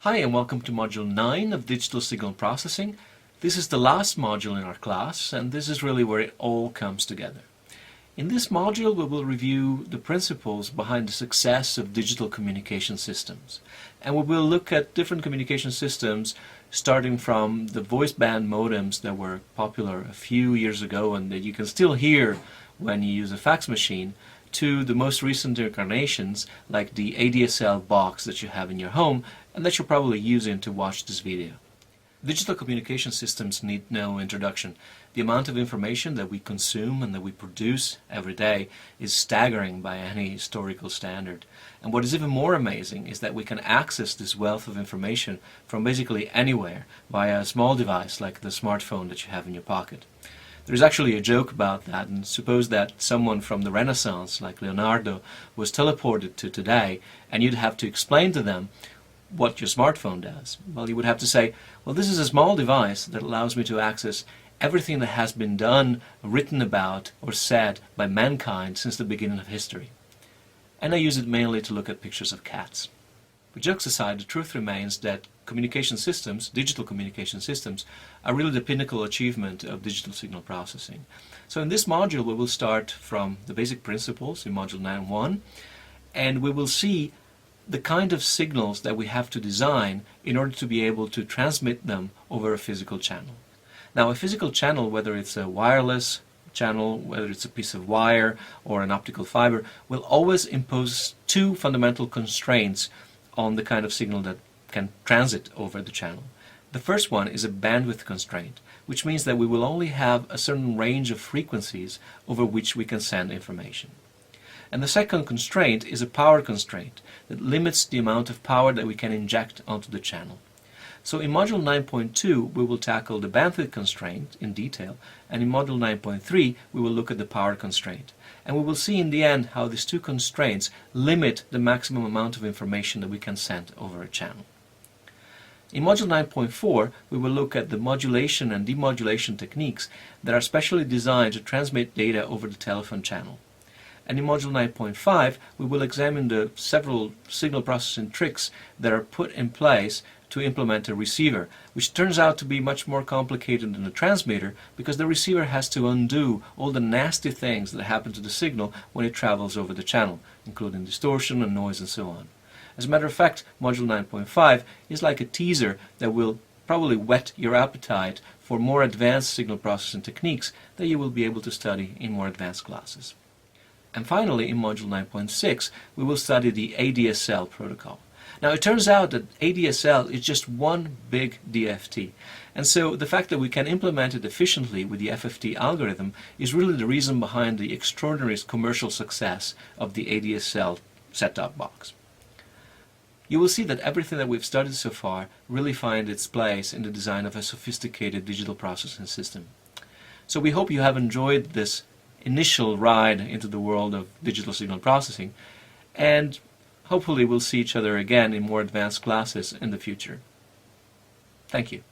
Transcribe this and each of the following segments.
Hi and welcome to Module 9 of Digital Signal Processing. This is the last module in our class, and this is really where it all comes together. In this module we will review the principles behind the success of digital communication systems. And we will look at different communication systems starting from the voice band modems that were popular a few years ago and that you can still hear when you use a fax machine, to the most recent incarnations like the ADSL box that you have in your home and that you're probably using to watch this video. Digital communication systems need no introduction. The amount of information that we consume and that we produce every day is staggering by any historical standard. And what is even more amazing is that we can access this wealth of information from basically anywhere via a small device like the smartphone that you have in your pocket. There's actually a joke about that, and suppose that someone from the Renaissance, like Leonardo, was teleported to today, and you'd have to explain to them what your smartphone does. Well, you would have to say, well, this is a small device that allows me to access everything that has been done, written about, or said by mankind since the beginning of history. And I use it mainly to look at pictures of cats. But jokes aside, the truth remains that communication systems, digital communication systems, are really the pinnacle achievement of digital signal processing. So in this module we will start from the basic principles in Module 9.1, and we will see the kind of signals that we have to design in order to be able to transmit them over a physical channel. Now, a physical channel, whether it's a wireless channel, whether it's a piece of wire or an optical fiber, will always impose two fundamental constraints on the kind of signal that can transit over the channel. The first one is a bandwidth constraint, which means that we will only have a certain range of frequencies over which we can send information. And the second constraint is a power constraint that limits the amount of power that we can inject onto the channel. So in Module 9.2 we will tackle the bandwidth constraint in detail, and in Module 9.3 we will look at the power constraint. And we will see in the end how these two constraints limit the maximum amount of information that we can send over a channel. In Module 9.4 we will look at the modulation and demodulation techniques that are specially designed to transmit data over the telephone channel. And in Module 9.5 we will examine the several signal processing tricks that are put in place to implement a receiver, which turns out to be much more complicated than the transmitter because the receiver has to undo all the nasty things that happen to the signal when it travels over the channel, including distortion and noise and so on. As a matter of fact, Module 9.5 is like a teaser that will probably whet your appetite for more advanced signal processing techniques that you will be able to study in more advanced classes. And finally, in Module 9.6, we will study the ADSL protocol. Now, it turns out that ADSL is just one big DFT. And so the fact that we can implement it efficiently with the FFT algorithm is really the reason behind the extraordinary commercial success of the ADSL set-top box. You will see that everything that we've studied so far really finds its place in the design of a sophisticated digital processing system. So we hope you have enjoyed this initial ride into the world of digital signal processing, and hopefully we'll see each other again in more advanced classes in the future. Thank you.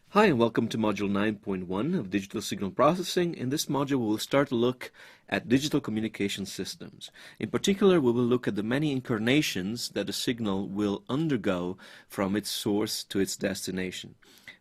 Hi and welcome to Module 9.1 of Digital Signal Processing. In this module we will start to look at digital communication systems. In particular, we will look at the many incarnations that a signal will undergo from its source to its destination.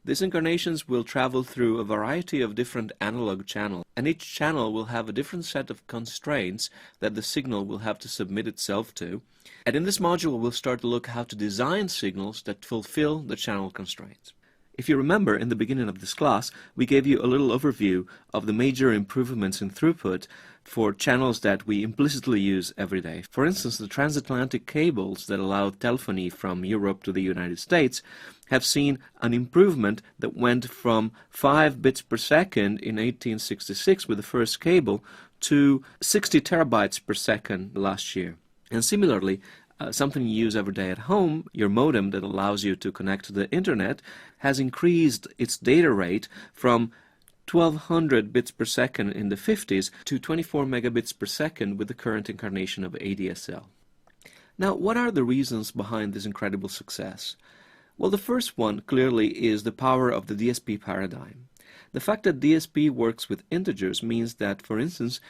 These incarnations will travel through a variety of different analog channels, and each channel will have a different set of constraints that the signal will have to submit itself to. And in this module we'll start to look how to design signals that fulfill the channel constraints. If you remember, in the beginning of this class, we gave you a little overview of the major improvements in throughput for channels that we implicitly use every day. For instance, the transatlantic cables that allow telephony from Europe to the United States have seen an improvement that went from 5 bits per second in 1866 with the first cable to 60 terabytes per second last year. And similarly, something you use every day at home, your modem that allows you to connect to the internet, has increased its data rate from 1200 bits per second in the 50s to 24 megabits per second with the current incarnation of ADSL. Now, what are the reasons behind this incredible success? Well, the first one clearly is the power of the DSP paradigm. The fact that DSP works with integers means that, for instance,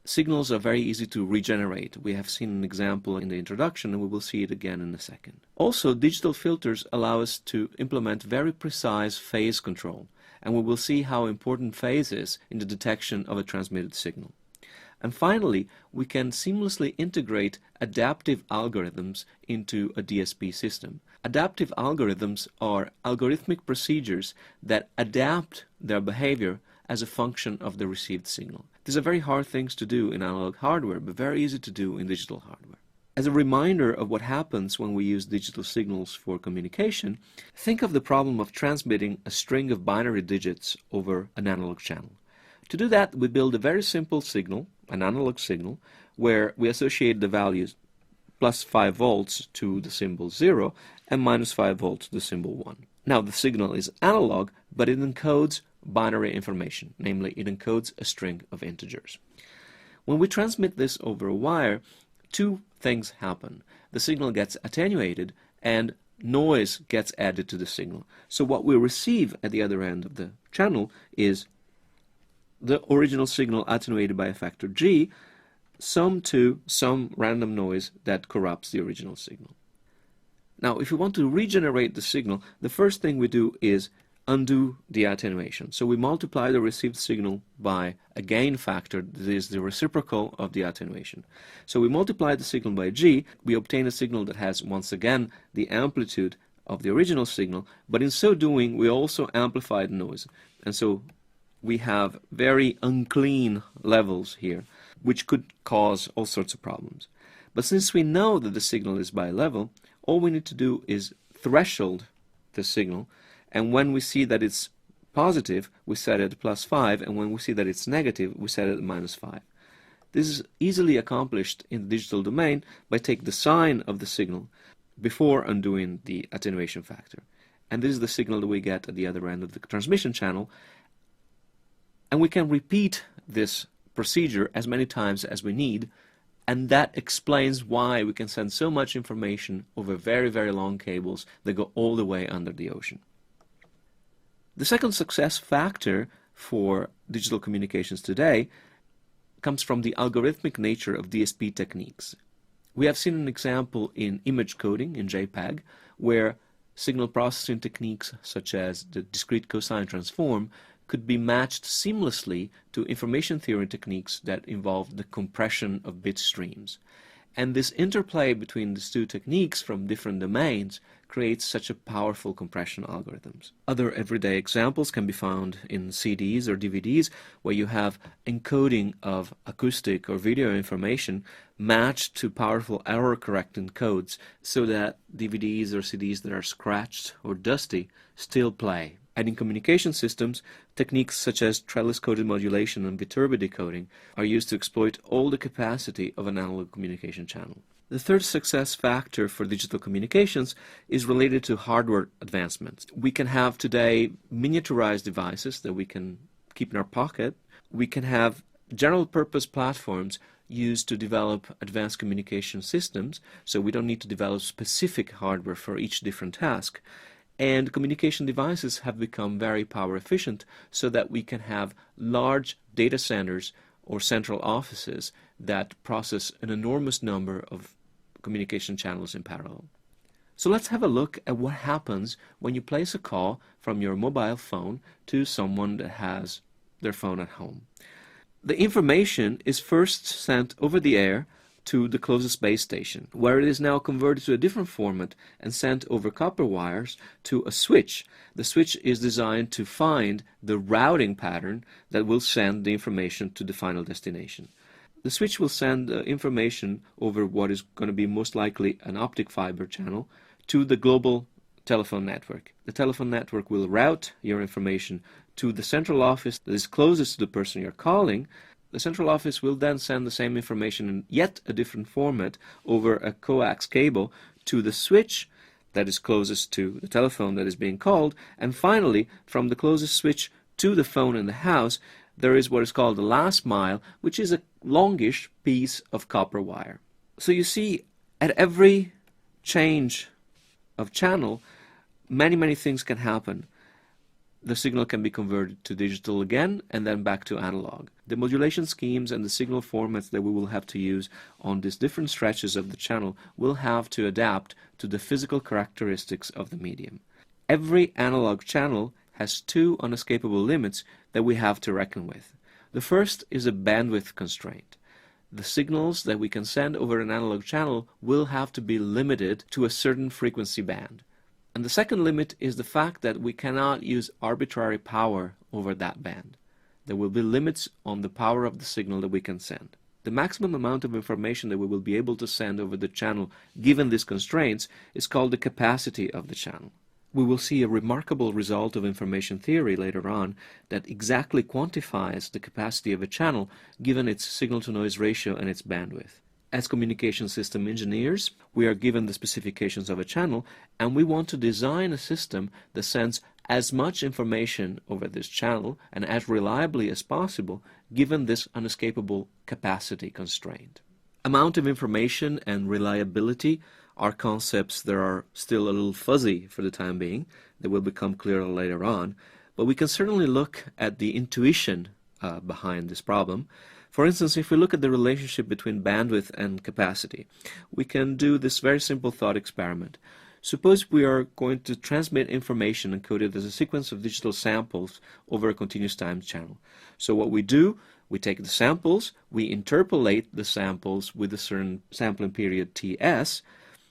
Signals are very easy to regenerate. We have seen an example in the introduction, and we will see it again in a second. Also, digital filters allow us to implement very precise phase control, and we will see how important phase is in the detection of a transmitted signal. And finally, we can seamlessly integrate adaptive algorithms into a DSP system. Adaptive algorithms are algorithmic procedures that adapt their behavior as a function of the received signal. These are very hard things to do in analog hardware, but very easy to do in digital hardware. As a reminder of what happens when we use digital signals for communication, think of the problem of transmitting a string of binary digits over an analog channel. To do that, we build a very simple signal, an analog signal, where we associate the values plus 5 volts to the symbol 0 and minus 5 volts to the symbol 1. Now the signal is analog, but it encodes binary information, namely it encodes a string of integers. When we transmit this over a wire, two things happen. The signal gets attenuated and noise gets added to the signal. So what we receive at the other end of the channel is the original signal attenuated by a factor G, summed to some random noise that corrupts the original signal. Now, if we want to regenerate the signal, the first thing we do is undo the attenuation. So we multiply the received signal by a gain factor that is the reciprocal of the attenuation. So we multiply the signal by G, we obtain a signal that has once again the amplitude of the original signal, but in so doing we also amplify the noise. And so we have very unclean levels here, which could cause all sorts of problems. But since we know that the signal is bilevel, all we need to do is threshold the signal, and when we see that it's positive, we set it at +5, and when we see that it's negative, we set it at -5. This is easily accomplished in the digital domain by taking the sign of the signal before undoing the attenuation factor. And this is the signal that we get at the other end of the transmission channel, and we can repeat this procedure as many times as we need, and that explains why we can send so much information over very, very long cables that go all the way under the ocean. The second success factor for digital communications today comes from the algorithmic nature of DSP techniques. We have seen an example in image coding in JPEG, where signal processing techniques such as the discrete cosine transform could be matched seamlessly to information theory techniques that involve the compression of bit streams. And this interplay between these two techniques from different domains creates such a powerful compression algorithms. Other everyday examples can be found in CDs or DVDs, where you have encoding of acoustic or video information matched to powerful error-correcting codes so that DVDs or CDs that are scratched or dusty still play. And in communication systems, techniques such as trellis-coded modulation and Viterbi decoding are used to exploit all the capacity of an analog communication channel. The third success factor for digital communications is related to hardware advancements. We can have today miniaturized devices that we can keep in our pocket. We can have general-purpose platforms used to develop advanced communication systems, so we don't need to develop specific hardware for each different task. And communication devices have become very power efficient so that we can have large data centers or central offices that process an enormous number of communication channels in parallel. So let's have a look at what happens when you place a call from your mobile phone to someone that has their phone at home. The information is first sent over the air to the closest base station, where it is now converted to a different format and sent over copper wires to a switch. The switch is designed to find the routing pattern that will send the information to the final destination. The switch will send information over what is going to be most likely an optic fiber channel to the global telephone network. The telephone network will route your information to the central office that is closest to the person you're calling. The central office will then send the same information in yet a different format over a coax cable to the switch that is closest to the telephone that is being called, and finally, from the closest switch to the phone in the house, there is what is called the last mile, which is a longish piece of copper wire. So you see, at every change of channel, many things can happen. The signal can be converted to digital again and then back to analog. The modulation schemes and the signal formats that we will have to use on these different stretches of the channel will have to adapt to the physical characteristics of the medium. Every analog channel has two unescapable limits that we have to reckon with. The first is a bandwidth constraint. The signals that we can send over an analog channel will have to be limited to a certain frequency band. And the second limit is the fact that we cannot use arbitrary power over that band. There will be limits on the power of the signal that we can send. The maximum amount of information that we will be able to send over the channel given these constraints is called the capacity of the channel. We will see a remarkable result of information theory later on that exactly quantifies the capacity of a channel given its signal-to-noise ratio and its bandwidth. As communication system engineers, we are given the specifications of a channel and we want to design a system that sends as much information over this channel and as reliably as possible given this unescapable capacity constraint. Amount of information and reliability are concepts that are still a little fuzzy for the time being. They will become clearer later on, but we can certainly look at the intuition behind this problem. For instance, if we look at the relationship between bandwidth and capacity, we can do this very simple thought experiment. Suppose we are going to transmit information encoded as a sequence of digital samples over a continuous time channel. So what we do, we take the samples, we interpolate the samples with a certain sampling period Ts.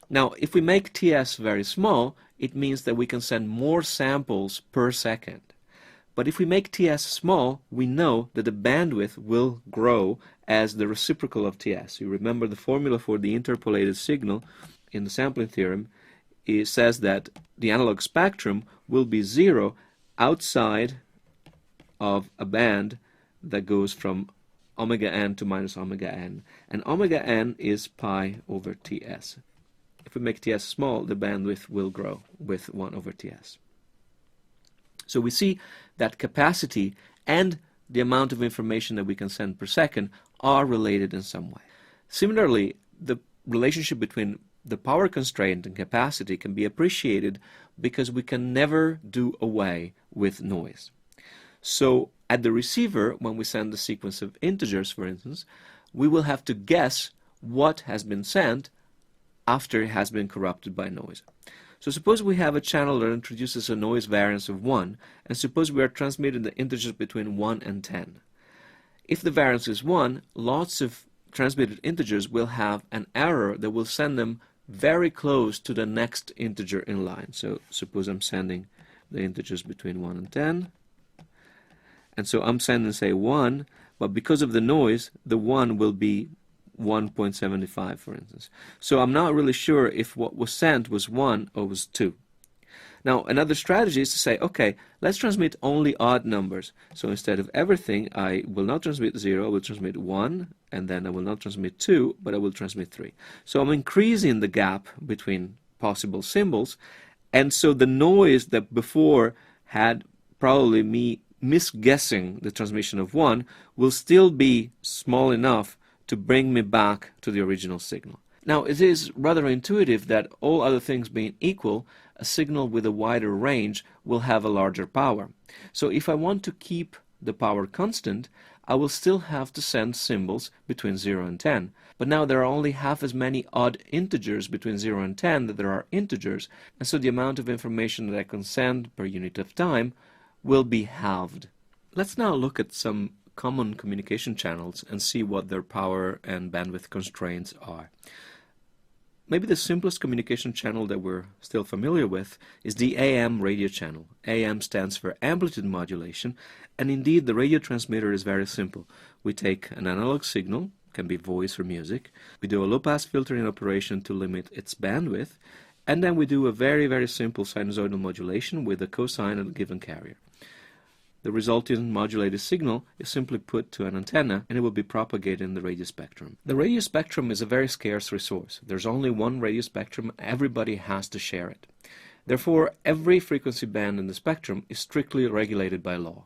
Now, if we make Ts very small, it means that we can send more samples per second. But if we make Ts small, we know that the bandwidth will grow as the reciprocal of Ts. You remember the formula for the interpolated signal in the sampling theorem. It says that the analog spectrum will be zero outside of a band that goes from omega n to minus omega n. And omega n is pi over Ts. If we make Ts small, the bandwidth will grow with 1 over Ts. So we see that capacity and the amount of information that we can send per second are related in some way. Similarly, the relationship between the power constraint and capacity can be appreciated because we can never do away with noise. So at the receiver, when we send a sequence of integers, for instance, we will have to guess what has been sent after it has been corrupted by noise. So suppose we have a channel that introduces a noise variance of 1, and suppose we are transmitting the integers between 1 and 10. If the variance is 1, lots of transmitted integers will have an error that will send them very close to the next integer in line. So suppose I'm sending the integers between 1 and 10, and so I'm sending, say, 1, but because of the noise, the 1 will be 1.75, for instance. So I'm not really sure if what was sent was 1 or was 2. Now, another strategy is to say, okay, let's transmit only odd numbers. So instead of everything, I will not transmit 0, I will transmit 1, and then I will not transmit 2, but I will transmit 3. So I'm increasing the gap between possible symbols, and so the noise that before had probably me misguessing the transmission of 1 will still be small enough to bring me back to the original signal. Now, it is rather intuitive that all other things being equal, a signal with a wider range will have a larger power. So if I want to keep the power constant, I will still have to send symbols between 0 and 10. But now there are only half as many odd integers between 0 and 10 that there are integers, and so the amount of information that I can send per unit of time will be halved. Let's now look at some common communication channels and see what their power and bandwidth constraints are. Maybe the simplest communication channel that we're still familiar with is the AM radio channel. AM stands for amplitude modulation, and indeed the radio transmitter is very simple. We take an analog signal, can be voice or music, we do a low-pass filtering operation to limit its bandwidth, and then we do a very, very simple sinusoidal modulation with a cosine of a given carrier. The resulting modulated signal is simply put to an antenna and it will be propagated in the radio spectrum. The radio spectrum is a very scarce resource. There's only one radio spectrum, everybody has to share it. Therefore, every frequency band in the spectrum is strictly regulated by law.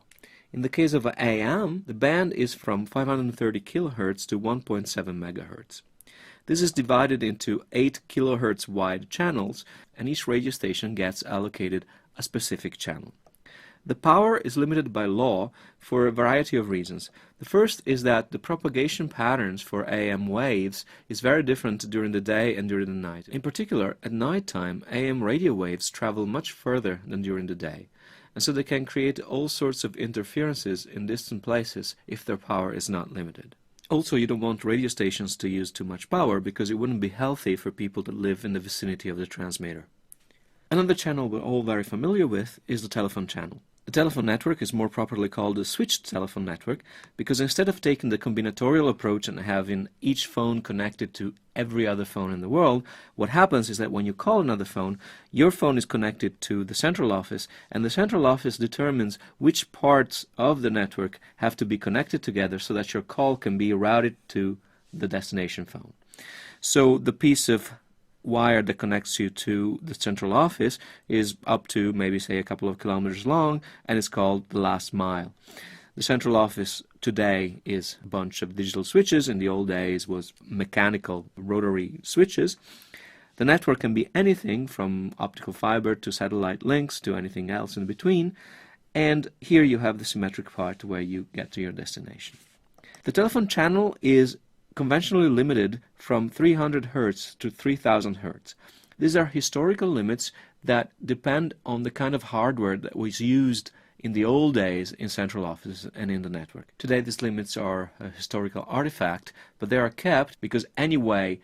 In the case of AM, the band is from 530 kHz to 1.7 MHz. This is divided into 8 kHz wide channels, and each radio station gets allocated a specific channel. The power is limited by law for a variety of reasons. The first is that the propagation patterns for AM waves is very different during the day and during the night. In particular, at night time, AM radio waves travel much further than during the day, and so they can create all sorts of interferences in distant places if their power is not limited. Also, you don't want radio stations to use too much power because it wouldn't be healthy for people that live in the vicinity of the transmitter. Another channel we're all very familiar with is the telephone channel. The telephone network is more properly called a switched telephone network because instead of taking the combinatorial approach and having each phone connected to every other phone in the world, what happens is that when you call another phone, your phone is connected to the central office, and the central office determines which parts of the network have to be connected together so that your call can be routed to the destination phone. So the piece of wire that connects you to the central office is up to maybe say a couple of kilometers long, and it's called the last mile. The central office today is a bunch of digital switches. In the old days was mechanical rotary switches. The network can be anything from optical fiber to satellite links to anything else in between, and here you have the symmetric part where you get to your destination. The telephone channel is conventionally limited from 300 Hz to 3000 Hz. These are historical limits that depend on the kind of hardware that was used in the old days in central offices and in the network. Today these limits are a historical artifact, but they are kept because anyway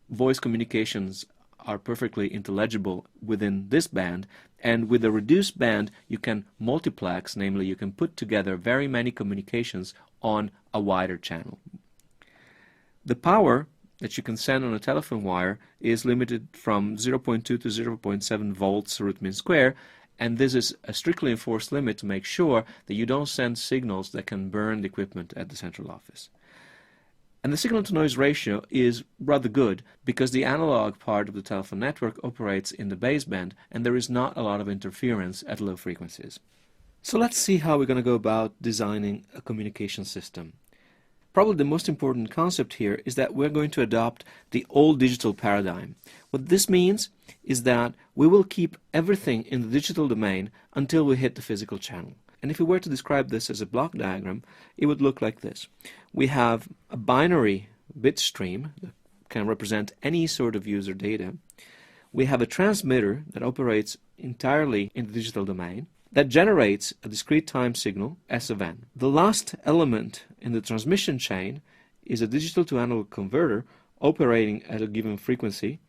voice communications are perfectly intelligible within this band, and with a reduced band you can multiplex, namely you can put together very many communications on a wider channel. The power that you can send on a telephone wire is limited from 0.2 to 0.7 volts root mean square, and this is a strictly enforced limit to make sure that you don't send signals that can burn the equipment at the central office. And the signal-to-noise ratio is rather good because the analog part of the telephone network operates in the baseband and there is not a lot of interference at low frequencies. So let's see how we're going to go about designing a communication system. Probably the most important concept here is that we're going to adopt the old digital paradigm. What this means is that we will keep everything in the digital domain until we hit the physical channel. And if we were to describe this as a block diagram, it would look like this. We have a binary bit stream that can represent any sort of user data. We have a transmitter that operates entirely in the digital domain that generates a discrete time signal, S of n. The last element in the transmission chain is a digital to analog converter operating at a given frequency,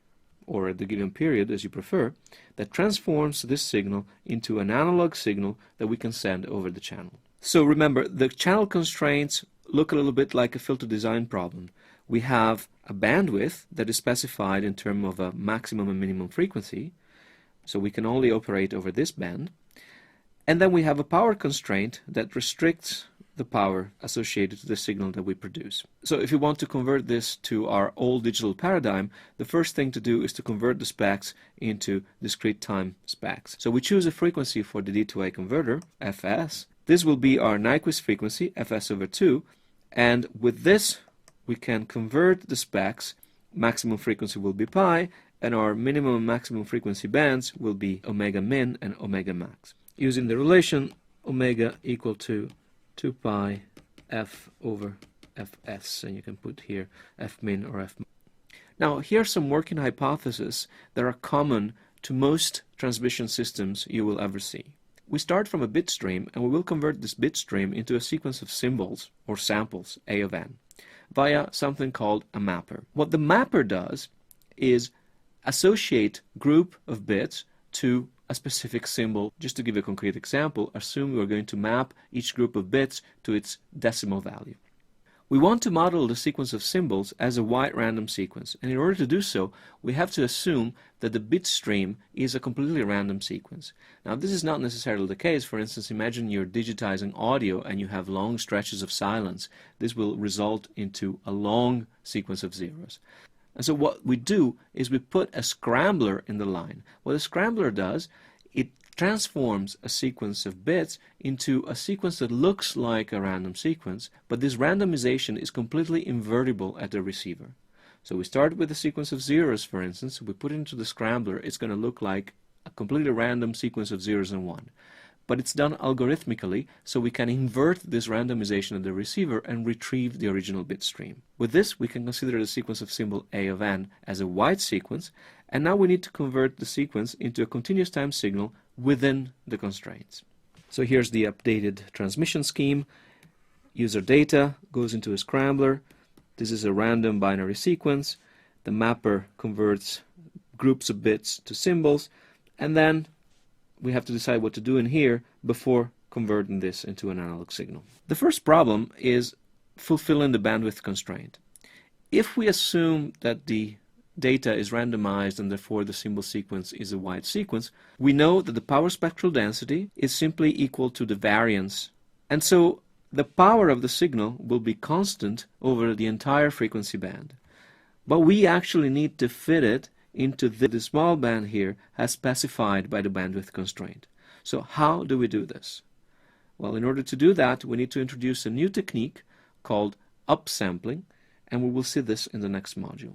or at the given period as you prefer, that transforms this signal into an analog signal that we can send over the channel. So remember, the channel constraints look a little bit like a filter design problem. We have a bandwidth that is specified in terms of a maximum and minimum frequency, so we can only operate over this band. And then we have a power constraint that restricts the power associated to the signal that we produce. So if you want to convert this to our old digital paradigm, the first thing to do is to convert the specs into discrete time specs. So we choose a frequency for the D2A converter, Fs. This will be our Nyquist frequency, Fs over 2, and with this we can convert the specs. Maximum frequency will be pi, and our minimum and maximum frequency bands will be omega min and omega max, using the relation omega equal to 2 pi f over fs, and you can put here f min or f max. Now here are some working hypotheses that are common to most transmission systems you will ever see. We start from a bit stream and we will convert this bit stream into a sequence of symbols or samples, A of n, via something called a mapper. What the mapper does is associate group of bits to a specific symbol. Just to give a concrete example, assume we are going to map each group of bits to its decimal value. We want to model the sequence of symbols as a wide random sequence, and in order to do so we have to assume that the bit stream is a completely random sequence. Now this is not necessarily the case. For instance, imagine you're digitizing audio and you have long stretches of silence. This will result into a long sequence of zeros. And so what we do is we put a scrambler in the line. What a scrambler does, it transforms a sequence of bits into a sequence that looks like a random sequence, but this randomization is completely invertible at the receiver. So we start with a sequence of zeros, for instance. We put it into the scrambler. It's going to look like a completely random sequence of zeros and 1. but it's done algorithmically, so we can invert this randomization at the receiver and retrieve the original bit stream. With this, we can consider the sequence of symbol A of n as a wide sequence, and now we need to convert the sequence into a continuous time signal within the constraints. So here's the updated transmission scheme. User data goes into a scrambler. This is a random binary sequence. The mapper converts groups of bits to symbols, and then we have to decide what to do in here before converting this into an analog signal. The first problem is fulfilling the bandwidth constraint. If we assume that the data is randomized and therefore the symbol sequence is a wide sequence, we know that the power spectral density is simply equal to the variance, and so the power of the signal will be constant over the entire frequency band. But we actually need to fit it into the small band here as specified by the bandwidth constraint. So how do we do this? Well, in order to do that, we need to introduce a new technique called upsampling, and we will see this in the next module.